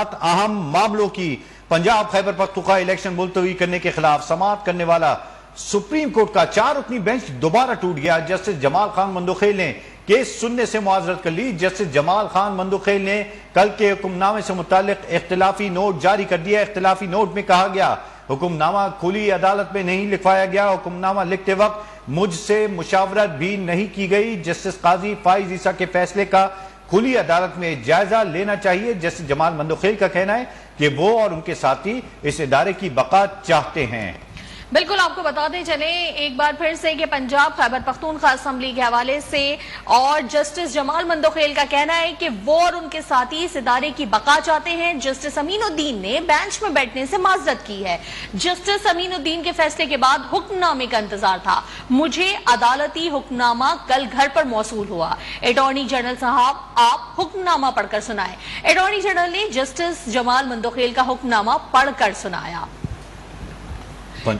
7 اہم معاملوں کی پنجاب خیبر پختونخوا الیکشن ملتوی کرنے کے خلاف سماعت کرنے والا سپریم کورٹ کا 4 رکنی بینچ دوبارہ ٹوٹ گیا۔ جسٹس جمال خان مندوخیل نے کیس سننے سے معذرت کر لی۔ جسٹس جمال خان مندوخیل نے کل کے حکم نامے سے متعلق اختلافی نوٹ جاری کر دیا۔ اختلافی نوٹ میں کہا گیا حکم نامہ کھلی عدالت میں نہیں لکھوایا گیا، حکم نامہ لکھتے وقت مجھ سے مشاورت بھی نہیں کی گئی۔ جسٹس قاضی فائز عیسیٰ کے فیصلے کا کھلی عدالت میں جائزہ لینا چاہیے۔ جسٹس جمال مندوخیل کا کہنا ہے کہ وہ اور ان کے ساتھی اس ادارے کی بقا چاہتے ہیں۔ بالکل، آپ کو بتاتے چلیں ایک بار پھر سے کہ پنجاب خیبر پختونخوا اسمبلی کے حوالے سے اور جسٹس جمال مندوخیل کا کہنا ہے کہ وہ اور ان کے ساتھی اس ادارے کی بقا چاہتے ہیں۔ جسٹس امین الدین نے بینچ میں بیٹھنے سے معذرت کی ہے۔ جسٹس امین الدین کے فیصلے کے بعد حکم نامے کا انتظار تھا، مجھے عدالتی حکم نامہ کل گھر پر موصول ہوا۔ اٹارنی جنرل صاحب آپ حکم نامہ پڑھ کر سنائیں۔ اٹارنی جنرل نے جسٹس جمال مندوخیل کا حکم نامہ پڑھ کر سنایا۔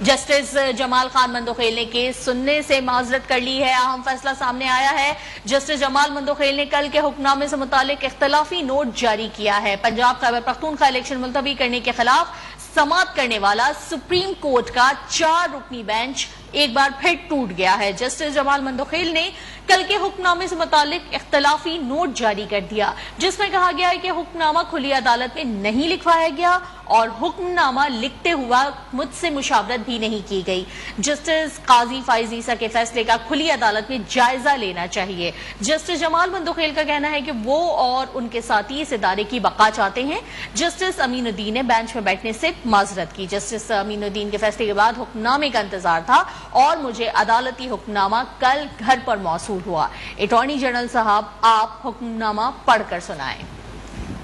جسٹس جمال خان مندوخیل نے کیس سننے سے معذرت کر لی ہے۔ اہم فیصلہ سامنے آیا ہے۔ جسٹس جمال مندوخیل نے کل کے حکم نامے سے متعلق اختلافی نوٹ جاری کیا ہے۔ پنجاب خیبر پختونخوا الیکشن ملتوی کرنے کے خلاف سماعت کرنے والا سپریم کورٹ کا 4 رکنی بینچ ایک بار پھر ٹوٹ گیا ہے۔ جسٹس جمال مندوخیل نے کل کے حکم نامے سے متعلق اختلافی نوٹ جاری کر دیا، جس میں کہا گیا ہے کہ حکم نامہ کھلی عدالت میں نہیں لکھوایا گیا اور حکم نامہ لکھتے ہوا مجھ سے مشاورت بھی نہیں کی گئی۔ جسٹس قاضی فائز عیسیٰ کے فیصلے کا کھلی عدالت میں جائزہ لینا چاہیے۔ جسٹس جمال مندوخیل کا کہنا ہے کہ وہ اور ان کے ساتھی اس ادارے کی بقا چاہتے ہیں۔ جسٹس امین الدین نے بینچ میں بیٹھنے سے معذرت کی۔ جسٹس امین الدین کے فیصلے کے بعد حکم نامے کا انتظار تھا اور مجھے عدالتی حکم نامہ کل گھر پر موصول ہوا۔ اٹارنی جنرل صاحب آپ حکم نامہ پڑھ کر سنائیں۔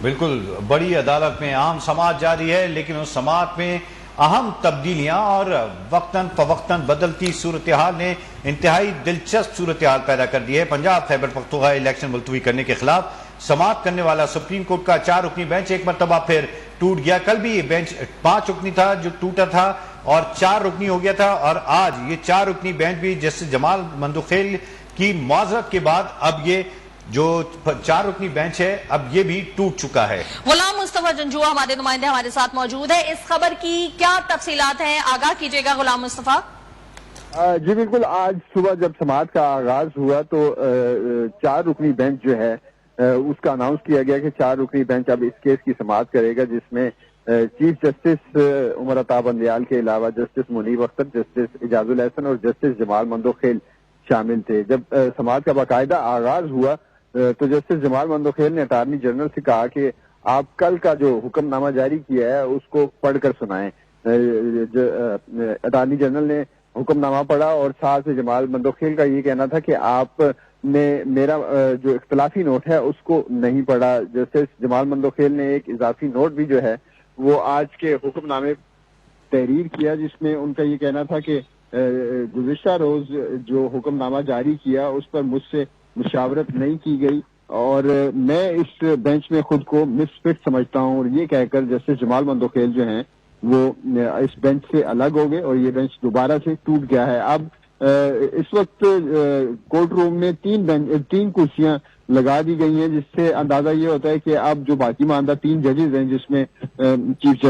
بالکل، بڑی عدالت میں اہم سماعت جاری ہے، لیکن اس سماعت میں اہم تبدیلیاں اور وقتاً فوقتاً بدلتی صورتحال نے انتہائی دلچسپ صورتحال پیدا کر دی ہے۔ پنجاب خیبر پختونخوا الیکشن ملتوی کرنے کے خلاف سماعت کرنے والا سپریم کورٹ کا 4 رکنی بینچ ایک مرتبہ پھر ٹوٹ گیا۔ کل بھی یہ بینچ 5 رکنی تھا جو ٹوٹا تھا اور 4 رکنی ہو گیا تھا، اور آج یہ 4 رکنی بینچ بھی جسٹس جمال مندوخیل کی معذرت کے بعد اب یہ جو 4 رکنی بینچ ہے اب یہ بھی ٹوٹ چکا ہے۔ غلام مصطفیٰ جنجوعہ ہمارے نمائندے ہمارے ساتھ موجود ہے، اس خبر کی کیا تفصیلات ہیں؟ آگاہ کیجیے گا غلام مصطفیٰ۔ جی بالکل، آج صبح جب سماعت کا آغاز ہوا تو 4 رکنی بینچ جو ہے اس کا اناؤنس کیا گیا کہ 4 رکنی بینچ اب اس کیس کی سماعت کرے گا، جس میں چیف جسٹس عمر عطا بندیال کے علاوہ جسٹس منیب اختر، جسٹس اعجاز الاحسن اور جسٹس جمال مندوخیل شامل تھے۔ جب سماعت کا باقاعدہ آغاز ہوا تو جسٹس جمال مندوخیل نے اٹارنی جنرل سے کہا کہ آپ کل کا جو حکم نامہ جاری کیا ہے اس کو پڑھ کر سنائیں۔ اٹارنی جنرل نے حکم نامہ پڑھا اور ساتھ جمال مندوخیل کا یہ کہنا تھا کہ آپ نے میرا جو اختلافی نوٹ ہے اس کو نہیں پڑھا۔ جسٹس جمال مندوخیل نے ایک اضافی نوٹ بھی جو ہے وہ آج کے حکم نامے تحریر کیا، جس میں ان کا یہ کہنا تھا کہ گزشتہ روز جو حکم نامہ جاری کیا اس پر مجھ سے مشاورت نہیں کی گئی اور میں اس بینچ میں خود کو مس فٹ سمجھتا ہوں، اور یہ کہہ کر جسٹس جمال مندوخیل جو ہیں وہ اس بینچ سے الگ ہو گئے اور یہ بینچ دوبارہ سے ٹوٹ گیا ہے۔ اب اس وقت کورٹ روم میں 3 کرسیاں لگا دی گئی ہیں، جس سے اندازہ یہ ہوتا ہے کہ اب جو باقی ماندہ 3 ججز ہیں، جس میں چیف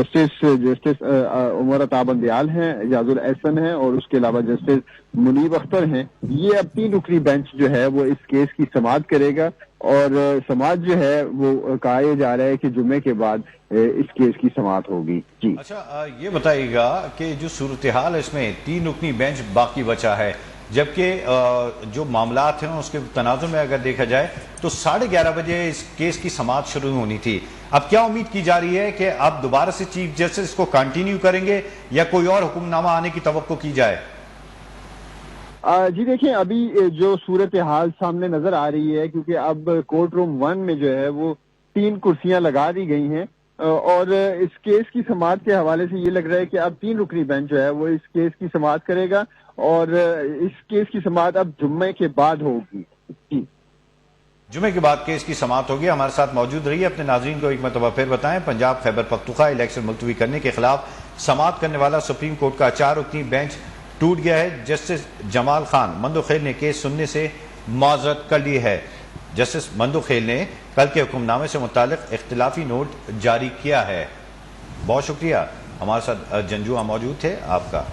جسٹس عمر عطا بندیال ہیں، اعجاز الاحسن ہیں اور اس کے علاوہ جسٹس منیب اختر ہیں، یہ اب 3 رکنی بینچ جو ہے وہ اس کیس کی سماعت کرے گا اور سماعت جو ہے وہ کہا جا رہا ہے کہ جمعے کے بعد اس کیس کی سماعت ہوگی۔ جی اچھا، یہ بتائیے گا کہ جو صورتحال اس میں 3 رکنی بینچ باقی بچا ہے، جبکہ جو معاملات ہیں اس کے تناظر میں اگر دیکھا جائے تو 11:30 بجے اس کیس کی سماعت شروع ہونی تھی۔ اب کیا امید کی جا رہی ہے کہ اب دوبارہ سے چیف جسٹس اس کو کنٹینیو کریں گے یا کوئی اور حکم نامہ آنے کی توقع کی جائے؟ جی دیکھیں، ابھی جو صورتحال سامنے نظر آ رہی ہے، کیونکہ اب کورٹ روم 1 میں جو ہے وہ 3 کرسیاں لگا دی گئی ہیں اور اس کیس کی سماعت کے حوالے سے یہ لگ رہا ہے کہ اب 3 رکنی بینچ جو ہے وہ اس کیس کی سماعت کرے گا اور اس کیس کی سماعت اب جمعے کے بعد ہوگی۔ جمعے کے بعد کیس کی سماعت ہوگی۔ ہمارے ساتھ موجود رہیے، اپنے ناظرین کو ایک مرتبہ پھر بتائیں، پنجاب خیبر پختونخوا الیکشن ملتوی کرنے کے خلاف سماعت کرنے والا سپریم کورٹ کا 4 رکنی بینچ ٹوٹ گیا ہے۔ جسٹس جمال خان مندوخیل نے کیس سننے سے معذرت کر لی ہے۔ جسٹس مندوخیل نے کل کے حکم نامے سے متعلق اختلافی نوٹ جاری کیا ہے۔ بہت شکریہ، ہمارے ساتھ جنجوعہ موجود تھے آپ کا۔